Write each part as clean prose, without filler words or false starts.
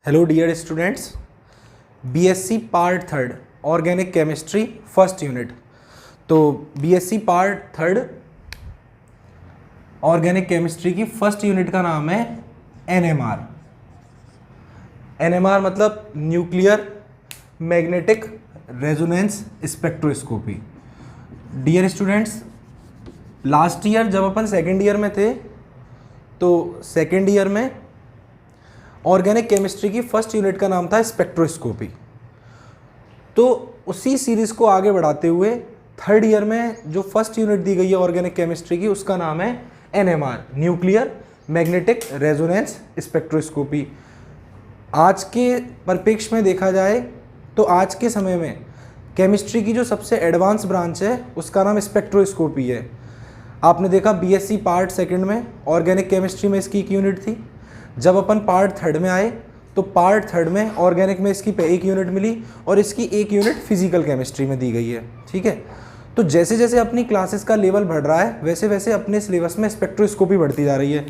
Hello dear students, BSc part third organic chemistry first unit. तो BSc part third organic chemistry की first unit का नाम है NMR. NMR मतलब nuclear magnetic resonance spectroscopy. Dear students, last year जब अपन second year में थे तो सेकेंड ईयर में ऑर्गेनिक केमिस्ट्री की फर्स्ट यूनिट का नाम था स्पेक्ट्रोस्कोपी। तो उसी सीरीज़ को आगे बढ़ाते हुए थर्ड ईयर में जो फर्स्ट यूनिट दी गई है ऑर्गेनिक केमिस्ट्री की, उसका नाम है NMR, nuclear magnetic resonance spectroscopy. आज के परिप्रेक्ष्य में देखा जाए तो आज के समय में केमिस्ट्री की जो सबसे एडवांस ब्रांच है उसका नाम स्पेक्ट्रोस्कोपी है। आपने देखा बीएससी पार्ट सेकंड में ऑर्गेनिक केमिस्ट्री में इसकी एक यूनिट थी। जब अपन पार्ट थर्ड में आए तो पार्ट थर्ड में ऑर्गेनिक में इसकी एक यूनिट मिली और इसकी एक यूनिट फिजिकल केमिस्ट्री में दी गई है। ठीक है, तो जैसे जैसे अपनी क्लासेस का लेवल बढ़ रहा है वैसे वैसे अपने सिलेबस में स्पेक्ट्रोस्कोपी बढ़ती जा रही है।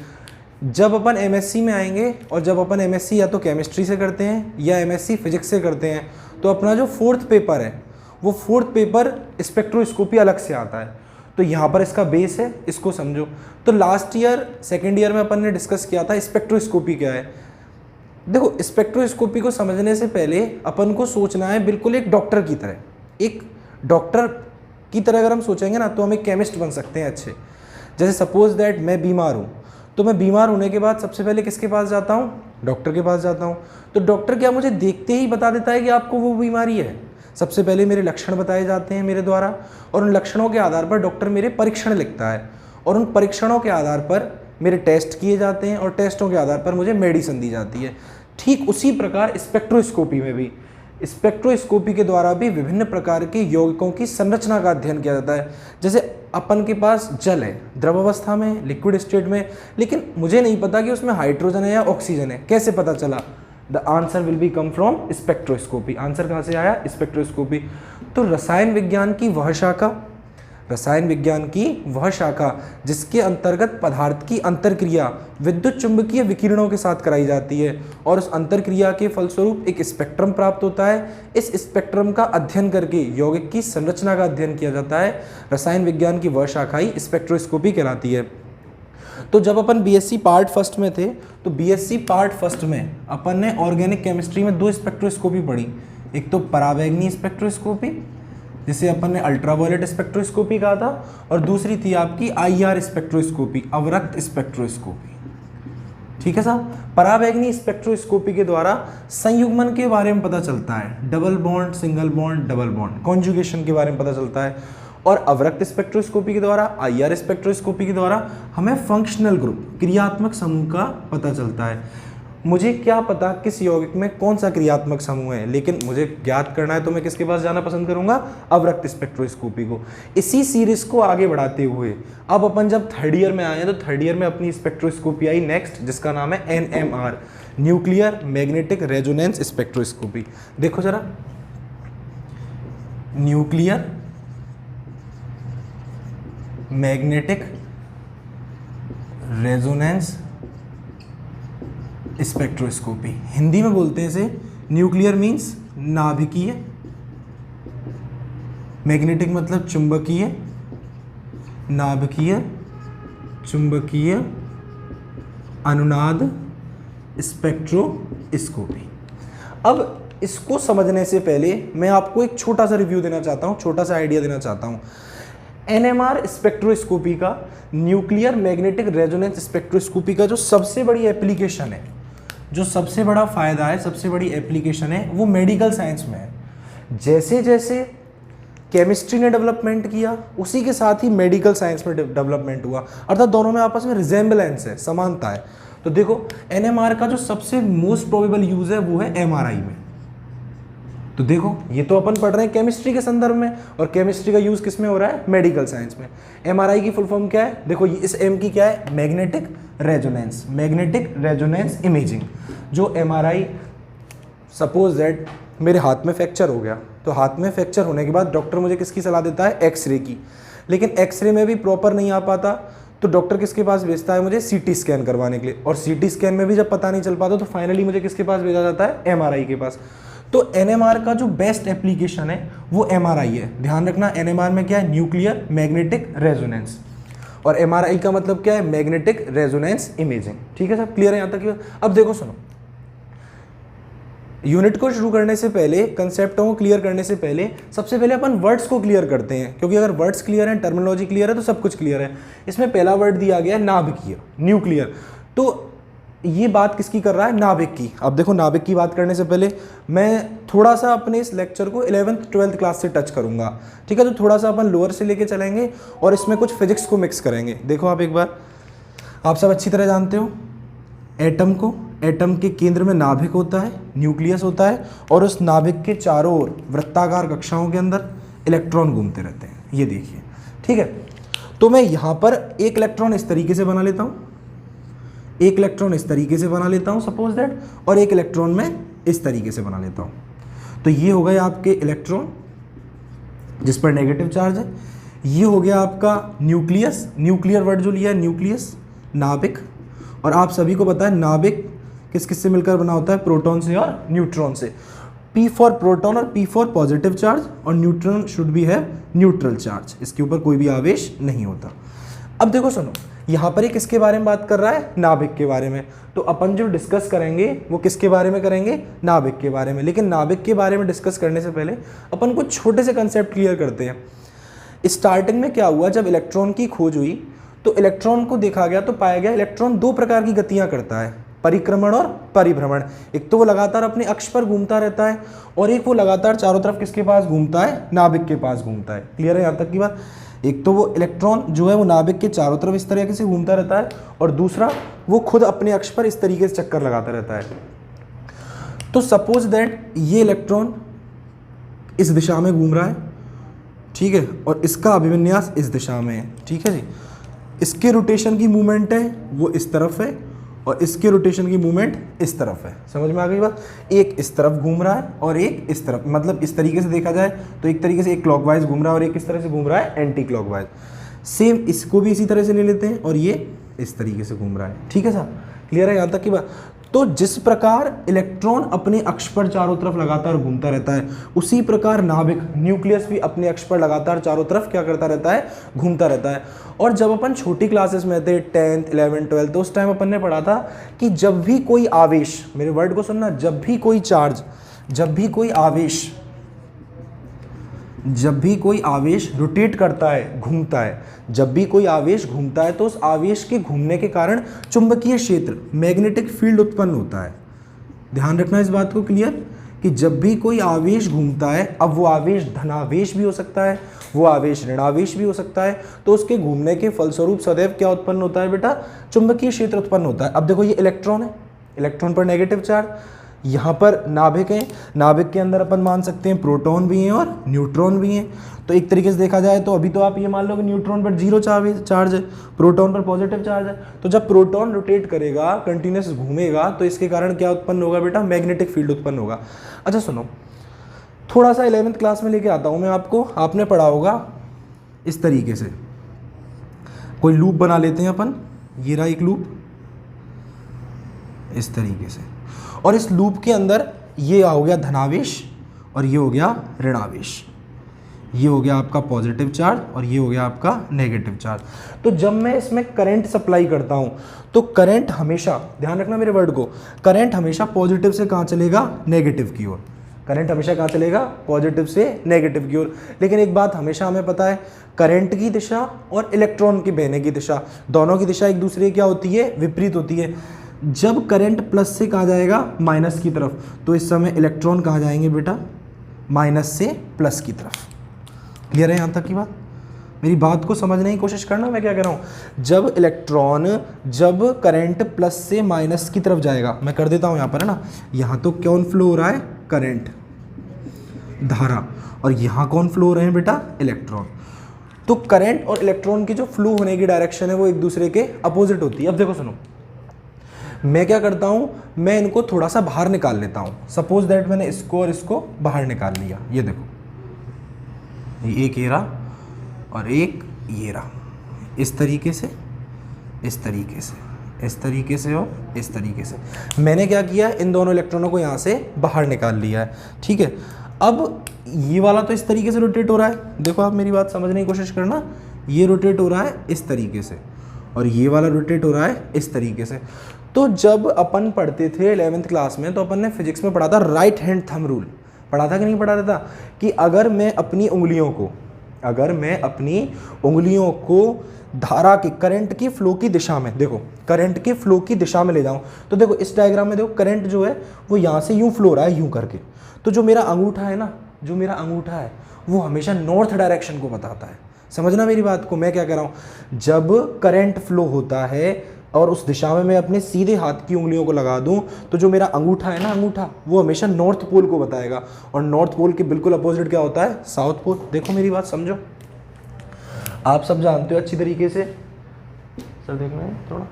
जब अपन एमएससी में आएंगे और जब अपन एमएससी या तो केमिस्ट्री से करते हैं या एमएससी फिजिक्स से करते हैं तो अपना जो फोर्थ पेपर है वो फोर्थ पेपर स्पेक्ट्रोस्कोपी अलग से आता है। तो यहाँ पर इसका बेस है, इसको समझो। तो लास्ट ईयर सेकेंड ईयर में अपन ने डिस्कस किया था स्पेक्ट्रोस्कोपी क्या है। देखो, स्पेक्ट्रोस्कोपी को समझने से पहले अपन को सोचना है बिल्कुल एक डॉक्टर की तरह। एक डॉक्टर की तरह अगर हम सोचेंगे ना तो हम एक केमिस्ट बन सकते हैं अच्छे। जैसे सपोज दैट मैं बीमार हूँ तो मैं बीमार होने के बाद सबसे पहले किसके पास जाता हूँ? डॉक्टर के पास जाता हूँ। तो डॉक्टर क्या मुझे देखते ही बता देता है कि आपको वो बीमारी है? सबसे पहले मेरे लक्षण बताए जाते हैं मेरे द्वारा और उन लक्षणों के आधार पर डॉक्टर मेरे परीक्षण लिखता है और उन परीक्षणों के आधार पर मेरे टेस्ट किए जाते हैं और टेस्टों के आधार पर मुझे मेडिसिन दी जाती है। ठीक उसी प्रकार स्पेक्ट्रोस्कोपी में भी, स्पेक्ट्रोस्कोपी के द्वारा भी विभिन्न प्रकार के यौगिकों की संरचना का अध्ययन किया जाता है। जैसे अपन के पास जल है द्रव अवस्था में, लिक्विड स्टेट में, लेकिन मुझे नहीं पता कि उसमें हाइड्रोजन है या ऑक्सीजन है। कैसे पता चला? The answer will be come from spectroscopy. Answer कहाँ से आया? स्पेक्ट्रोस्कोपी। तो रसायन विज्ञान की वह शाखा, रसायन विज्ञान की वह शाखा जिसके अंतर्गत पदार्थ की अंतरक्रिया विद्युत चुंबकीय विकिरणों के साथ कराई जाती है और उस अंतरक्रिया के फलस्वरूप एक स्पेक्ट्रम प्राप्त होता है। इस स्पेक्ट्रम का अध्ययन करके यौगिक की संरचना का अध्ययन किया जाता है। रसायन विज्ञान की वह शाखा ही स्पेक्ट्रोस्कोपी कहलाती है। तो जब अपन बीएससी पार्ट फर्स्ट में थे तो बीएससी पार्ट फर्स्ट में अपन ने ऑर्गेनिक केमिस्ट्री में दो स्पेक्ट्रोस्कोपी पढ़ी। एक तो परावैंगनी स्पेक्ट्रोस्कोपी जिसे अपन ने अल्ट्रावायलेट स्पेक्ट्रोस्कोपी कहा था, और दूसरी थी आपकी आईआर स्पेक्ट्रोस्कोपी, अवरक्त स्पेक्ट्रोस्कोपी। ठीक है साहब। परावैंगनी स्पेक्ट्रोस्कोपी के द्वारा संयुग्मन के बारे में पता चलता है, double bond, single bond, double bond, conjugation के बारे में पता चलता है। और अवरक्त स्पेक्ट्रोस्कोपी के द्वारा, आईआर स्पेक्ट्रोस्कोपी के द्वारा हमें फंक्शनल ग्रुप, क्रियात्मक समूह का पता चलता है। मुझे क्या पता किस यौगिक में कौन सा क्रियात्मक समूह है, लेकिन मुझे ज्ञात करना है तो मैं किसके पास जाना पसंद करूंगा? अवरक्त स्पेक्ट्रोस्कोपी को। इसी सीरीज को आगे बढ़ाते हुए अब अपन जब थर्ड ईयर में आए तो थर्ड ईयर में अपनी स्पेक्ट्रोस्कोपी आई नेक्स्ट, जिसका नाम है NMR, nuclear magnetic resonance spectroscopy. देखो जरा, nuclear magnetic resonance spectroscopy, Hindi में बोलते हैं इसे न्यूक्लियर मीन्स नाभिकीय, मैग्नेटिक मतलब चुंबकीय, नाभिकीय चुंबकीय अनुनाद स्पेक्ट्रोस्कोपी। अब इसको समझने से पहले मैं आपको एक छोटा सा रिव्यू देना चाहता हूं, छोटा सा आइडिया देना चाहता हूं। एनएमआर स्पेक्ट्रोस्कोपी का, न्यूक्लियर मैग्नेटिक रेजोनेंस स्पेक्ट्रोस्कोपी का जो सबसे बड़ी एप्लीकेशन है, जो सबसे बड़ा फायदा है, सबसे बड़ी एप्लीकेशन है, वो मेडिकल साइंस में है। जैसे जैसे केमिस्ट्री ने डेवलपमेंट किया उसी के साथ ही मेडिकल साइंस में डेवलपमेंट हुआ, अर्थात दोनों में आपस में रिजेंबलेंस है, समानता है। तो देखो, एनएमआर का जो सबसे मोस्ट प्रोबेबल यूज है वो है एमआरआई में। तो देखो, ये तो अपन पढ़ रहे हैं केमिस्ट्री के संदर्भ में, और केमिस्ट्री का यूज किस में हो रहा है? मेडिकल साइंस में। एमआरआई की फुल फॉर्म क्या है? देखो, इस एम की क्या है? Magnetic resonance, magnetic resonance imaging. जो एमआरआई, सपोज दैट मेरे हाथ में फ्रैक्चर हो गया, तो हाथ में फ्रैक्चर होने के बाद डॉक्टर मुझे किसकी सलाह देता है? एक्सरे की। लेकिन एक्सरे में भी प्रॉपर नहीं आ पाता तो डॉक्टर किसके पास भेजता है मुझे, सीटी स्कैन करवाने के लिए, और सीटी स्कैन में भी जब पता नहीं चल पाता तो फाइनली मुझे किसके पास भेजा जाता है, एमआरआई के पास। तो एनएमआर का जो बेस्ट एप्लीकेशन है वो एमआरआई है। ध्यान रखना, एनएमआर में क्या है, न्यूक्लियर मैग्नेटिक रेजोनेंस, और एमआरआई का मतलब क्या है, मैग्नेटिक रेजोनेंस इमेजिंग। ठीक है सब क्लियर है यहाँ तक? अब देखो सुनो, यूनिट को शुरू करने से पहले, कंसेप्टों को क्लियर करने से पहले, सबसे पहले अपन वर्ड्स को क्लियर करते हैं, क्योंकि अगर वर्ड्स क्लियर हैं, टर्मिनोलॉजी क्लियर है तो सब कुछ क्लियर है। इसमें पहला वर्ड दिया गया है नाभिकीय, न्यूक्लियर। तो ये बात किसकी कर रहा है, नाभिक की। अब देखो, नाभिक की बात करने से पहले मैं थोड़ा सा अपने इस लेक्चर को 11th 12th क्लास से टच करूंगा। ठीक है, तो थोड़ा सा अपन लोअर से लेके चलेंगे और इसमें कुछ फिजिक्स को मिक्स करेंगे। देखो आप एक बार, आप सब अच्छी तरह जानते हो एटम को, एटम के केंद्र में नाभिक होता है, न्यूक्लियस होता है, और उस नाभिक के चारों ओर वृत्ताकार कक्षाओं के अंदर इलेक्ट्रॉन घूमते रहते हैं। ये देखिए, ठीक है। तो मैं यहाँ पर एक इलेक्ट्रॉन इस तरीके से बना लेता हूँ, एक इलेक्ट्रॉन इस तरीके से बना लेता हूँ सपोज दैट, और एक इलेक्ट्रॉन मैं इस तरीके से बना लेता हूँ। तो ये हो गए आपके इलेक्ट्रॉन जिस पर नेगेटिव चार्ज है। ये हो गया आपका न्यूक्लियस, न्यूक्लियर वर्ड जो लिया है न्यूक्लियस, नाभिक। और आप सभी को पता है नाभिक किस किस से मिलकर बना होता है, प्रोटॉन से और न्यूट्रॉन से। P फॉर प्रोटॉन और P फॉर पॉजिटिव चार्ज, और न्यूट्रॉन शुड बी है न्यूट्रल चार्ज, इसके ऊपर कोई भी आवेश नहीं होता। अब देखो सुनो, यहाँ पर ये किसके बारे में बात कर रहा है, नाभिक के बारे में। तो अपन जो डिस्कस करेंगे वो किसके बारे में करेंगे, नाभिक के बारे में। लेकिन नाभिक के बारे में डिस्कस करने से पहले अपन कुछ छोटे से कंसेप्ट क्लियर करते हैं। स्टार्टिंग में क्या हुआ, जब इलेक्ट्रॉन की खोज हुई तो इलेक्ट्रॉन को देखा गया तो पाया गया इलेक्ट्रॉन दो प्रकार की गतियां करता है, परिक्रमण और परिभ्रमण। एक तो वो लगातार अपने अक्ष पर घूमता रहता है, और एक वो लगातार चारों तरफ किसके पास घूमता है, नाभिक के पास घूमता है। क्लियर है यहाँ तक की बात? एक तो वो इलेक्ट्रॉन जो है वो नाभिक के चारों तरफ इस तरीके से घूमता रहता है, और दूसरा वो खुद अपने अक्ष पर इस तरीके से चक्कर लगाता रहता है। तो सपोज दैट ये इलेक्ट्रॉन इस दिशा में घूम रहा है, ठीक है, और इसका अभिविन्यास इस दिशा में है। ठीक है जी, इसके रोटेशन की मूवमेंट है वो इस तरफ है, और इसके रोटेशन की मूवमेंट इस तरफ है। समझ में आ गई बात? एक इस तरफ घूम रहा है और एक इस तरफ, मतलब इस तरीके से देखा जाए तो एक तरीके से एक क्लॉकवाइज घूम रहा है और एक इस तरह से घूम रहा है एंटी क्लॉकवाइज। सेम इसको भी इसी तरह से ले लेते हैं, और ये इस तरीके से घूम रहा है। ठीक है साहब, क्लियर है यहाँ तक की बात? तो जिस प्रकार इलेक्ट्रॉन अपने अक्ष पर चारों तरफ लगातार घूमता रहता है, उसी प्रकार नाभिक न्यूक्लियस भी अपने अक्ष पर लगातार चारों तरफ क्या करता रहता है, घूमता रहता है। और जब अपन छोटी क्लासेस में थे 10th 11th 12th, तो उस टाइम अपन ने पढ़ा था कि जब भी कोई आवेश, मेरे वर्ड को सुनना, जब भी कोई चार्ज, जब भी कोई आवेश रोटेट करता है, घूमता है, जब भी कोई आवेश घूमता है तो उस आवेश के घूमने के कारण चुंबकीय क्षेत्र, मैग्नेटिक फील्ड उत्पन्न होता है। ध्यान रखना इस बात को, क्लियर, कि जब भी कोई आवेश घूमता है, अब वो आवेश धनावेश भी हो सकता है, वो आवेश ऋणावेश भी हो सकता है, तो उसके घूमने के फलस्वरूप सदैव क्या उत्पन्न होता है बेटा, चुंबकीय क्षेत्र उत्पन्न होता है। अब देखो ये इलेक्ट्रॉन है, इलेक्ट्रॉन पर नेगेटिव चार्ज, यहाँ पर नाभिक है, नाभिक के अंदर अपन मान सकते हैं प्रोटॉन भी हैं और न्यूट्रॉन भी हैं। तो एक तरीके से देखा जाए तो अभी तो आप ये मान लो कि न्यूट्रॉन पर 0 चार्ज है, प्रोटॉन पर पॉजिटिव चार्ज है। तो जब प्रोटॉन रोटेट करेगा, कंटिन्यूस घूमेगा, तो इसके कारण क्या उत्पन्न होगा बेटा, मैग्नेटिक फील्ड उत्पन्न होगा। अच्छा सुनो, थोड़ा सा 11th क्लास में लेके आता हूँ मैं आपको, आपने पढ़ा होगा इस तरीके से, कोई लूप बना लेते हैं अपन, ये रहा एक लूप इस तरीके से, और इस लूप के अंदर ये हो गया धनावेश और ये हो गया ऋणावेश, ये हो गया आपका पॉजिटिव चार्ज और ये हो गया आपका नेगेटिव चार्ज। तो जब मैं इसमें करंट सप्लाई करता हूं तो करंट हमेशा, ध्यान रखना मेरे वर्ड को, करंट हमेशा पॉजिटिव से कहाँ चलेगा, नेगेटिव की ओर। करंट हमेशा कहाँ चलेगा, पॉजिटिव से नेगेटिव की ओर। लेकिन एक बात हमेशा हमें पता है, करंट की दिशा और इलेक्ट्रॉन के बहने की दिशा, दोनों की दिशा एक दूसरे की क्या होती है, विपरीत होती है। जब करंट प्लस से कहाँ जाएगा, माइनस की तरफ, तो इस समय इलेक्ट्रॉन कहाँ जाएंगे बेटा, माइनस से प्लस की तरफ। क्लियर है यहाँ तक की बात? मेरी बात को समझने की कोशिश करना, मैं क्या कह रहा हूँ। जब इलेक्ट्रॉन, जब करंट प्लस से माइनस की तरफ जाएगा, मैं कर देता हूँ यहाँ पर, है ना, यहाँ तो कौन फ्लो हो रहा है, करंट, धारा, और यहाँ कौन फ्लो हो रहे हैं बेटा, इलेक्ट्रॉन। तो करंट और इलेक्ट्रॉन की जो फ्लो होने की डायरेक्शन है वो एक दूसरे के अपोजिट होती है। अब देखो सुनो, मैं क्या करता हूँ, मैं इनको थोड़ा सा बाहर निकाल लेता हूँ। सपोज दैट मैंने इसको और इसको बाहर निकाल लिया, ये देखो, एक ये रहा और एक ये रहा, इस तरीके से इस तरीके से, इस तरीके से और इस तरीके से। मैंने क्या किया, इन दोनों इलेक्ट्रॉनों को यहाँ से बाहर निकाल लिया है, ठीक है। अब ये वाला तो इस तरीके से रोटेट हो रहा है, देखो आप मेरी बात समझने की कोशिश करना, ये रोटेट हो रहा है इस तरीके से और ये वाला रोटेट हो रहा है इस तरीके से। तो जब अपन पढ़ते थे 11th क्लास में, तो अपन ने फिजिक्स में पढ़ा था राइट हैंड थंब रूल, पढ़ा था कि नहीं पढ़ा था, कि अगर मैं अपनी उंगलियों को धारा की, करंट की फ्लो की दिशा में, देखो करंट के फ्लो की दिशा में ले जाऊं, तो देखो इस डायग्राम में देखो करंट जो है वो यहाँ से यूं फ्लो हो रहा है यूं करके, तो जो मेरा अंगूठा है ना, जो मेरा अंगूठा है वो हमेशा नॉर्थ डायरेक्शन को बताता है। समझना मेरी बात को, मैं क्या कह रहा हूँ, जब करंट फ्लो होता है और उस दिशा में मैं अपने सीधे हाथ की उंगलियों को लगा दूं, तो जो मेरा अंगूठा है ना, अंगूठा वो हमेशा नॉर्थ पोल को बताएगा, और नॉर्थ पोल के बिल्कुल अपोजिट क्या होता है, साउथ पोल। देखो मेरी बात समझो, आप सब जानते हो अच्छी तरीके से, सर देखना है थोड़ा,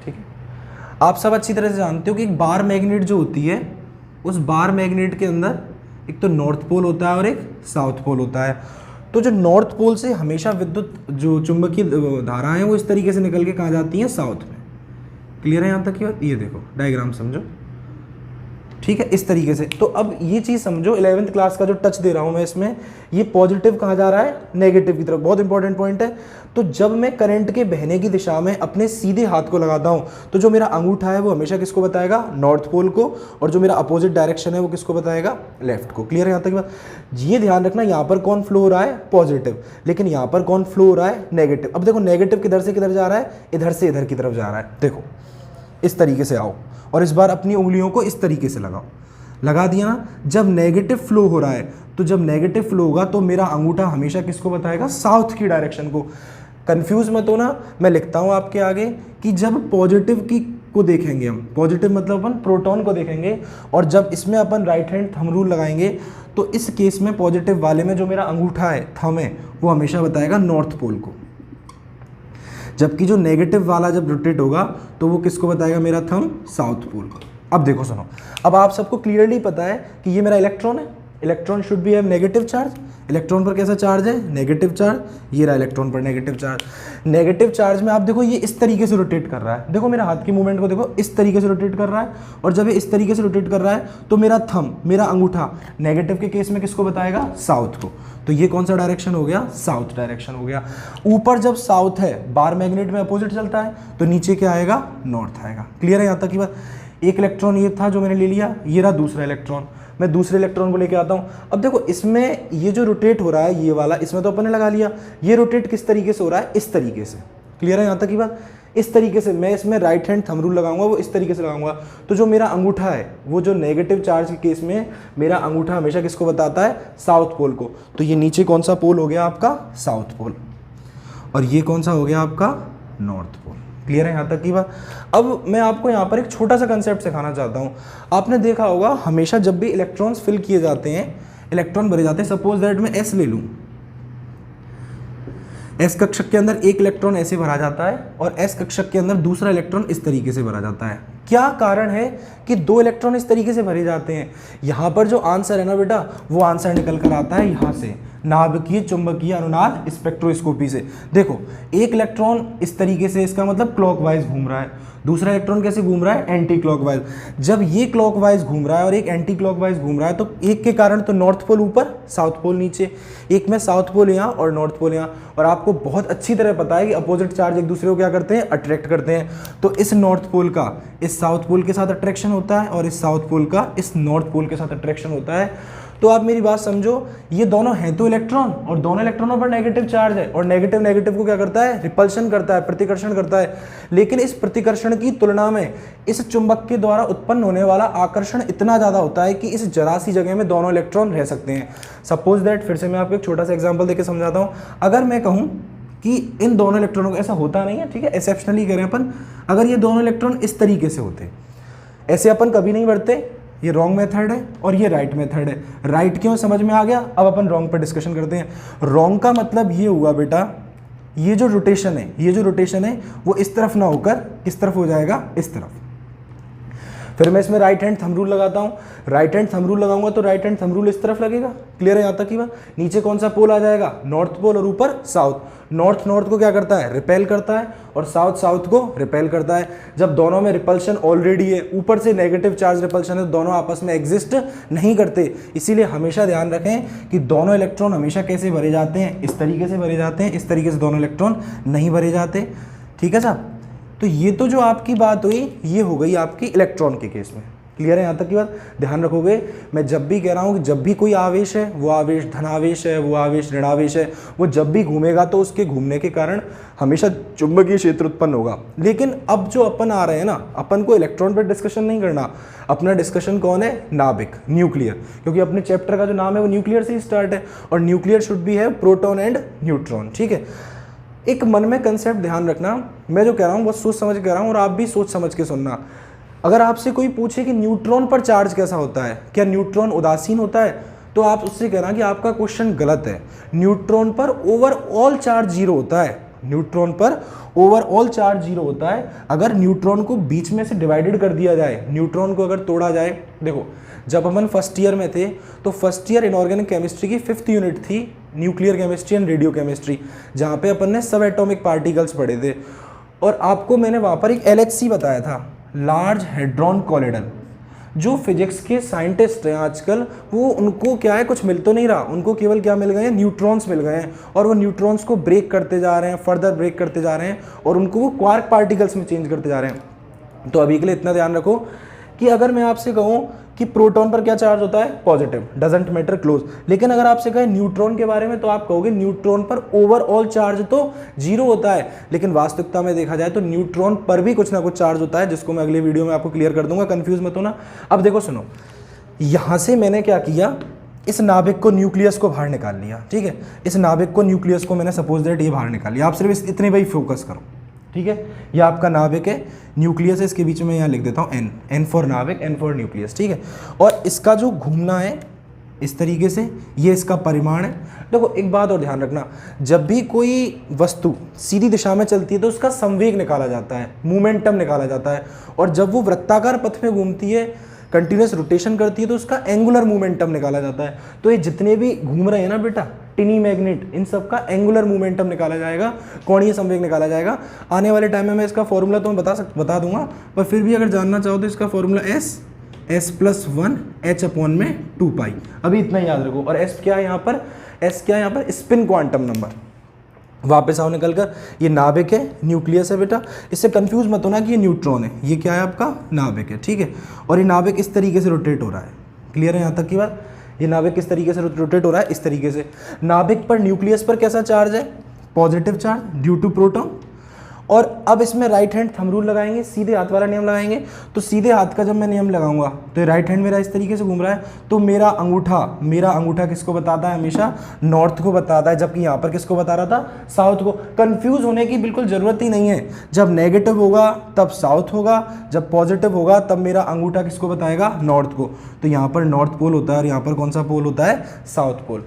ठीक है, आप सब अच्छी तरह से जानते हो कि एक बार मैग्नेट जो होती है, उस बार मैग्नेट के अंदर एक तो नॉर्थ पोल होता है और एक साउथ पोल होता है। तो जो नॉर्थ पोल से हमेशा विद्युत जो चुंबकीय धाराएं हैं वो इस तरीके से निकल के कहाँ जाती हैं, साउथ में। क्लियर है यहाँ तक की बात, ये देखो डायग्राम समझो, ठीक है, इस तरीके से। तो अब ये चीज़ समझो, 11th क्लास का जो टच दे रहा हूँ मैं इसमें, ये पॉजिटिव कहाँ जा रहा है, नेगेटिव की तरफ, बहुत इंपॉर्टेंट पॉइंट है। तो जब मैं करंट के बहने की दिशा में अपने सीधे हाथ को लगाता हूँ, तो जो मेरा अंगूठा है वो हमेशा किसको बताएगा, नॉर्थ पोल को, और जो मेरा अपोजिट डायरेक्शन है वो किसको बताएगा, लेफ्ट को। क्लियर है यहाँ तक की बात। ये ध्यान रखना, यहाँ पर कौन फ्लो हो रहा है, पॉजिटिव, लेकिन यहाँ पर कौन फ्लो हो रहा है, नेगेटिव। अब देखो नेगेटिव किधर से किधर जा रहा है, इधर से इधर की तरफ जा रहा है। देखो इस तरीके से आओ और इस बार अपनी उंगलियों को इस तरीके से लगाओ, लगा दिया ना। जब नेगेटिव फ्लो हो रहा है, तो जब नेगेटिव फ्लो होगा तो मेरा अंगूठा हमेशा किसको बताएगा, साउथ की डायरेक्शन को। कंफ्यूज मत हो ना, मैं लिखता हूँ आपके आगे कि जब पॉजिटिव की को देखेंगे हम, पॉजिटिव मतलब अपन प्रोटॉन को देखेंगे, और जब इसमें अपन राइट हैंड थंब रूल लगाएंगे, तो इस केस में पॉजिटिव वाले में जो मेरा अंगूठा है, थंब है, वो हमेशा बताएगा नॉर्थ पोल को। जबकि जो नेगेटिव वाला जब रोटेट होगा तो वो किसको बताएगा, मेरा थंब साउथ पोल को। अब देखो सुनो, अब आप सबको क्लियरली पता है कि ये मेरा इलेक्ट्रॉन है, electron should be have negative charge. Electron पर कैसा चार्ज है, नेगेटिव चार्ज, ये रहा इलेक्ट्रॉन पर नेगेटिव चार्ज। नेगेटिव चार्ज में आप देखो ये इस तरीके से रोटेट कर रहा है, देखो मेरा हाथ की मूवमेंट को देखो, इस तरीके से रोटेट कर रहा है, और जब ये इस तरीके से रोटेट कर रहा है तो मेरा थंब, मेरा अंगूठा नेगेटिव के केस में किसको बताएगा, साउथ को। तो ये कौन सा डायरेक्शन हो गया, साउथ डायरेक्शन हो गया। ऊपर जब साउथ है, बार मैग्नेट में अपोजिट चलता है, तो नीचे क्या आएगा, नॉर्थ आएगा। क्लियर है यहाँ तक की बात। एक इलेक्ट्रॉन ये था जो मैंने ले लिया, ये रहा दूसरा इलेक्ट्रॉन, मैं दूसरे इलेक्ट्रॉन को लेके आता हूँ। अब देखो इसमें ये जो रोटेट हो रहा है, ये वाला, इसमें तो अपन ने लगा लिया, ये रोटेट किस तरीके से हो रहा है, इस तरीके से। क्लियर है यहाँ तक की बात। इस तरीके से मैं इसमें राइट हैंड थंब रूल लगाऊंगा, वो इस तरीके से लगाऊंगा, तो जो मेरा अंगूठा है, वो जो नेगेटिव चार्ज के केस में मेरा अंगूठा हमेशा किसको बताता है, साउथ पोल को। तो ये नीचे कौन सा पोल हो गया आपका, साउथ पोल, और ये कौन सा हो गया आपका, नॉर्थ पोल। क्लियर है यहाँ तक की बात। अब मैं आपको यहाँ पर एक छोटा सा कंसेप्ट सिखाना चाहता हूँ। आपने देखा होगा हमेशा जब भी इलेक्ट्रॉन्स फिल किए जाते हैं, इलेक्ट्रॉन भरे जाते हैं, सपोज दैट मैं एस ले लूँ, एस कक्षक के अंदर एक इलेक्ट्रॉन ऐसे भरा जाता है और एस कक्षक के अंदर दूसरा इलेक्ट्रॉन इस तरीके से भरा जाता है। क्या कारण है कि दो इलेक्ट्रॉन इस तरीके से भरे जाते हैं? यहाँ पर जो आंसर है ना बेटा, वो आंसर निकल कर आता है यहाँ से, नाभिकीय चुंबकीय अनुनाद स्पेक्ट्रोस्कोपी से। देखो एक इलेक्ट्रॉन इस तरीके से, इसका मतलब क्लॉकवाइज घूम रहा है, दूसरा इलेक्ट्रॉन कैसे घूम रहा है, एंटी क्लॉकवाइज। जब ये क्लॉकवाइज घूम रहा है और एक एंटी क्लॉकवाइज घूम रहा है, तो एक के कारण तो नॉर्थ पोल ऊपर, साउथ पोल नीचे, एक में साउथ पोल यहाँ और नॉर्थ पोल यहाँ। और आपको बहुत अच्छी तरह पता है कि अपोजिट चार्ज एक दूसरे को क्या करते हैं, अट्रैक्ट करते हैं। तो इस नॉर्थ पोल का इस साउथ पोल के साथ अट्रैक्शन होता है और इस साउथ पोल का इस नॉर्थ पोल के साथ अट्रैक्शन होता है। तो आप मेरी बात समझो, ये दोनों हैं तो इलेक्ट्रॉन, और दोनों इलेक्ट्रॉनों पर नेगेटिव चार्ज है, और नेगेटिव नेगेटिव को क्या करता है, रिपल्शन करता है, प्रतिकर्षण करता है। लेकिन इस प्रतिकर्षण की तुलना में इस चुंबक के द्वारा उत्पन्न होने वाला आकर्षण इतना ज़्यादा होता है कि इस जरा सी जगह में दोनों इलेक्ट्रॉन रह सकते हैं। सपोज दैट, फिर से मैं आपको एक छोटा सा एग्जाम्पल देकर समझाता हूँ। अगर मैं कहूँ कि इन दोनों इलेक्ट्रॉनों को, ऐसा होता नहीं है, ठीक है, एक्सेप्शनली करें अपन, अगर ये दोनों इलेक्ट्रॉन इस तरीके से होते, ऐसे अपन कभी नहीं बढ़ते, ये रॉन्ग मेथड है और ये राइट मेथड है। राइट क्यों, समझ में आ गया। अब अपन रॉन्ग पर डिस्कशन करते हैं। रॉन्ग का मतलब ये हुआ बेटा, ये जो रोटेशन है, ये जो रोटेशन है वो इस तरफ ना होकर किस तरफ हो जाएगा, इस तरफ। फिर मैं इसमें राइट हैंड थंब रूल लगाता हूँ, राइट हैंड थंब रूल लगाऊंगा तो राइट हैंड थंब रूल इस तरफ लगेगा। क्लियर है यहाँ तक की बात? नीचे कौन सा पोल आ जाएगा? नॉर्थ पोल, और ऊपर साउथ। नॉर्थ नॉर्थ को क्या करता है? रिपेल करता है, और साउथ साउथ को रिपेल करता है। जब दोनों में रिपल्शन ऑलरेडी है, ऊपर से नेगेटिव चार्ज रिपल्शन है, तो दोनों आपस में एग्जिस्ट नहीं करते। इसीलिए हमेशा ध्यान रखें कि दोनों इलेक्ट्रॉन हमेशा कैसे भरे जाते हैं? इस तरीके से भरे जाते हैं। इस तरीके से दोनों इलेक्ट्रॉन नहीं भरे जाते। ठीक है साहब? तो ये तो जो आपकी बात हुई ये हो गई आपकी इलेक्ट्रॉन के केस में। क्लियर है यहाँ तक की बात? ध्यान रखोगे, मैं जब भी कह रहा हूँ कि जब भी कोई आवेश है, वो आवेश धनावेश है, वो आवेश ऋणावेश है, वो जब भी घूमेगा तो उसके घूमने के कारण हमेशा चुंबकीय क्षेत्र उत्पन्न होगा। लेकिन अब जो अपन आ रहे हैं ना, अपन को इलेक्ट्रॉन पर डिस्कशन नहीं करना, अपना डिस्कशन कौन है? नाभिक, न्यूक्लियर। क्योंकि अपने चैप्टर का जो नाम है वो न्यूक्लियर से ही स्टार्ट है, और न्यूक्लियर शुड बी है प्रोटॉन एंड न्यूट्रॉन। ठीक है? एक मन में कंसेप्ट ध्यान रखना, मैं जो कह रहा हूँ वो सोच समझ के कह रहा हूँ, और आप भी सोच समझ के सुनना। अगर आपसे कोई पूछे कि न्यूट्रॉन पर चार्ज कैसा होता है, क्या न्यूट्रॉन उदासीन होता है, तो आप उससे कहना कि आपका क्वेश्चन गलत है। न्यूट्रॉन पर ओवरऑल चार्ज जीरो होता है। न्यूट्रॉन पर ओवरऑल चार्ज जीरो होता है। अगर न्यूट्रॉन को बीच में से डिवाइडेड कर दिया जाए, न्यूट्रॉन को अगर तोड़ा जाए, देखो जब अपन फर्स्ट ईयर में थे तो फर्स्ट ईयर इनऑर्गेनिक केमिस्ट्री की 5th यूनिट थी nuclear chemistry and radio chemistry, जहाँ पे अपन ने सब एटॉमिक पार्टिकल्स पढ़े थे। और आपको मैंने वहाँ पर एक LHC बताया था, लार्ज हेड्रॉन कोलिडल। जो फिजिक्स के साइंटिस्ट हैं आजकल, वो उनको क्या है, कुछ मिल तो नहीं रहा, उनको केवल क्या मिल गए हैं? न्यूट्रॉन्स मिल गए हैं, और वो न्यूट्रॉन्स को ब्रेक करते जा रहे हैं, फर्दर ब्रेक करते जा रहे हैं, और उनको वो क्वार्क पार्टिकल्स में चेंज करते जा रहे हैं। तो अभी के लिए इतना ध्यान रखो कि अगर मैं आपसे कहूँ कि प्रोटॉन पर क्या चार्ज होता है? Positive, doesn't matter, close. लेकिन अगर आपसे कहे न्यूट्रॉन के बारे में, तो आप कहोगे न्यूट्रॉन पर ओवरऑल चार्ज तो जीरो होता है। लेकिन वास्तविकता में देखा जाए तो न्यूट्रॉन पर भी कुछ ना कुछ चार्ज होता है, जिसको मैं अगले वीडियो में आपको क्लियर कर दूंगा, कंफ्यूज मत होना। अब देखो सुनो, यहां से मैंने क्या किया, इस नाभिक को, न्यूक्लियस को बाहर निकाल लिया। ठीक है? इस नाभिक को, न्यूक्लियस को मैंने सपोज दैट ये बाहर निकाल लिया। आप सिर्फ इतने पर फोकस करो। ठीक है? ये आपका नाभिक है, न्यूक्लियस है, इसके बीच में यहाँ लिख देता हूँ एन, एन फॉर नाभिक, एन फॉर न्यूक्लियस। ठीक है? और इसका जो घूमना है इस तरीके से, ये इसका परिमाण है। देखो एक बात और ध्यान रखना, जब भी कोई वस्तु सीधी दिशा में चलती है तो उसका संवेग निकाला जाता है, मोमेंटम निकाला जाता है, और जब वो वृत्ताकार पथ में घूमती है, कंटिन्यूस रोटेशन करती है, तो उसका एंगुलर मोमेंटम निकाला जाता है। तो ये जितने भी घूम रहे हैं ना बेटा, टिनी मैग्नेट, इन सब का एंगुलर मोमेंटम निकाला जाएगा, कोणीय संवेग निकाला जाएगा। आने वाले टाइम में मैं इसका फॉर्मूला तो मैं बता दूंगा, पर फिर भी अगर जानना चाहो तो इसका फॉर्मूला S+1 H/2π। अभी इतना ही याद रखो। और S क्या है यहाँ पर? S क्या है यहाँ पर? Spin quantum number. वापस आओ निकल कर, ये नाभिक है, न्यूक्लियस है बेटा, इससे कंफ्यूज मत होना कि ये न्यूट्रॉन है, ये क्या है आपका? नाभिक है। ठीक है? और ये नाभिक इस तरीके से रोटेट हो रहा है। क्लियर है यहाँ तक की बात? ये नाभिक किस तरीके से रोटेट हो रहा है? इस तरीके से। नाभिक पर, न्यूक्लियस पर कैसा चार्ज है? Positive charge due to proton. और अब इसमें राइट हैंड थंब रूल लगाएंगे, सीधे हाथ वाला नियम लगाएंगे। तो सीधे हाथ का जब मैं नियम लगाऊंगा तो ये राइट हैंड मेरा इस तरीके से घूम रहा है, तो मेरा अंगूठा किसको बताता है? हमेशा नॉर्थ को बताता है, जबकि यहाँ पर किसको बता रहा था? साउथ को। कंफ्यूज होने की बिल्कुल ज़रूरत ही नहीं है। जब नेगेटिव होगा तब साउथ होगा, जब पॉजिटिव होगा तब मेरा अंगूठा किसको बताएगा? नॉर्थ को। तो यहाँ पर नॉर्थ पोल होता है, और यहाँ पर कौन सा पोल होता है? South pole.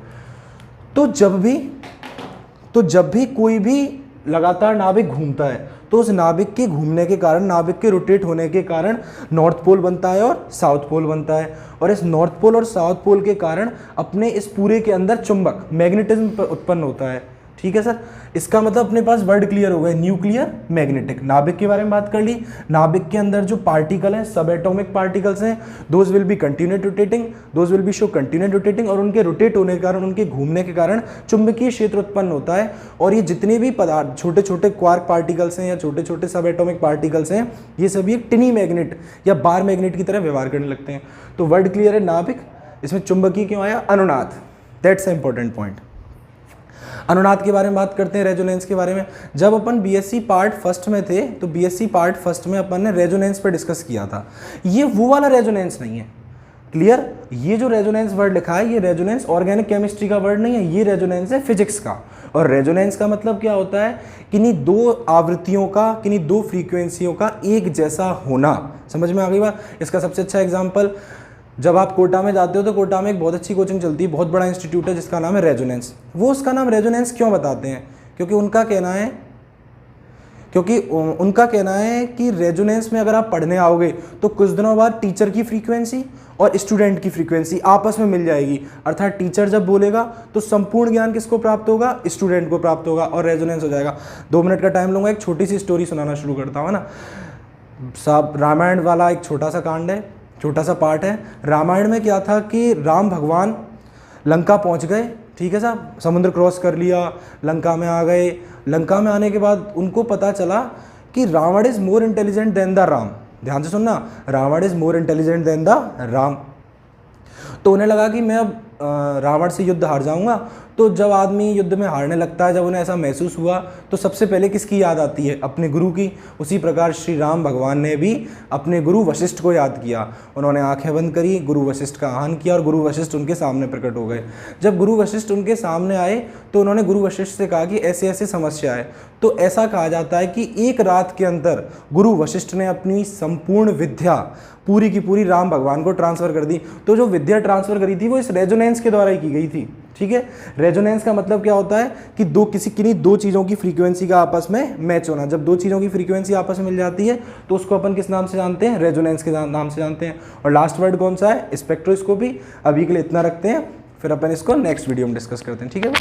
तो जब भी कोई भी लगातार नाभिक घूमता है, तो उस नाभिक के घूमने के कारण, नाभिक के रोटेट होने के कारण नॉर्थ पोल बनता है और साउथ पोल बनता है। और इस नॉर्थ पोल और साउथ पोल के कारण अपने इस पूरे के अंदर चुंबक, मैग्नेटिज्म उत्पन्न होता है। ठीक है सर? इसका मतलब अपने पास वर्ड क्लियर हो गए, न्यूक्लियर, मैग्नेटिक। नाभिक के बारे में बात कर ली। नाभिक के अंदर जो पार्टिकल हैं, सब एटॉमिक पार्टिकल्स हैं, those will be continued rotating, those will be show continued rotating, और उनके रोटेट होने के कारण, उनके घूमने के कारण चुंबकीय क्षेत्र उत्पन्न होता है। और ये जितने भी पदार्थ, छोटे छोटे क्वार्क पार्टिकल्स हैं या छोटे छोटे सब एटॉमिक पार्टिकल्स हैं, ये सभी एक टिनी मैग्नेट या बार मैग्नेट की तरह व्यवहार करने लगते हैं। तो वर्ड क्लियर है, नाभिक। इसमें चुंबकीय क्यों आया? अनुनाद, दैट्स ए इंपॉर्टेंट पॉइंट। अनुनाद के बारे में बात करते हैं, रेजोनेंस के बारे में। जब अपन बीएससी पार्ट फर्स्ट में थे तो बीएससी पार्ट फर्स्ट में अपन ने रेजोनेंस पे डिस्कस किया था। ये वो वाला रेजोनेंस नहीं है। क्लियर? ये जो रेजोनेंस वर्ड लिखा है, ये रेजोनेंस ऑर्गेनिक केमिस्ट्री का वर्ड नहीं है, ये रेजोनेंस है फिजिक्स का। और रेजोनेंस का मतलब क्या होता है? किन्हीं दो आवृत्तियों का, किन्हीं दो फ्रीक्वेंसियों का एक जैसा होना। समझ में आ गई बात? इसका सबसे अच्छा एग्जाम्पल, जब आप कोटा में जाते हो तो कोटा में एक बहुत अच्छी कोचिंग चलती है, बहुत बड़ा इंस्टीट्यूट है जिसका नाम है रेजोनेंस। वो उसका नाम रेजोनेंस क्यों बताते हैं? क्योंकि उनका कहना है क्योंकि उनका कहना है कि रेजोनेंस में अगर आप पढ़ने आओगे तो कुछ दिनों बाद टीचर की फ्रीक्वेंसी और स्टूडेंट की फ्रीक्वेंसी आपस में मिल जाएगी, अर्थात टीचर जब बोलेगा तो संपूर्ण ज्ञान किसको प्राप्त होगा, स्टूडेंट को प्राप्त होगा और रेजोनेंस हो जाएगा। 2 मिनट का टाइम लूँगा, एक छोटी सी स्टोरी सुनाना शुरू करता हूँ ना साहब। रामायण वाला एक छोटा सा कांड है, छोटा सा पार्ट है। रामायण में क्या था कि राम भगवान लंका पहुँच गए, ठीक है साहब, समुद्र क्रॉस कर लिया, लंका में आ गए। लंका में आने के बाद उनको पता चला कि Ravan is more intelligent than the Ram. ध्यान से सुनना, Ravan is more intelligent than the Ram. तो उन्हें लगा कि मैं अब रावण से युद्ध हार जाऊंगा। तो जब आदमी युद्ध में हारने लगता है, जब उन्हें ऐसा महसूस हुआ, तो सबसे पहले किसकी याद आती है, अपने गुरु की। उसी प्रकार श्री राम भगवान ने भी अपने गुरु वशिष्ठ को याद किया। उन्होंने आंखें बंद करी, गुरु वशिष्ठ का आह्वान किया और गुरु वशिष्ठ उनके सामने प्रकट हो गए। जब गुरु वशिष्ठ उनके सामने आए तो उन्होंने गुरु वशिष्ठ से कहा कि ऐसे ऐसे समस्या है। तो ऐसा कहा जाता है कि एक रात के अंदर गुरु वशिष्ठ ने अपनी संपूर्ण विद्या पूरी की पूरी राम भगवान को ट्रांसफ़र कर दी। तो जो विद्या ट्रांसफ़र करी थी वो इस रेजोनेंस के द्वारा ही की गई थी, ठीक है। रेजोनेंस का मतलब क्या होता है कि किन्हीं दो चीज़ों की फ्रीक्वेंसी का आपस में मैच होना। जब 2 चीज़ों की फ्रीक्वेंसी आपस में मिल जाती है तो उसको अपन किस नाम से जानते हैं, रेजोनेंस के नाम से जानते हैं। और लास्ट वर्ड कौन सा है, स्पेक्ट्रोस्कोपी। अभी के लिए इतना रखते हैं, फिर अपन इसको नेक्स्ट वीडियो में डिस्कस करते हैं, ठीक है।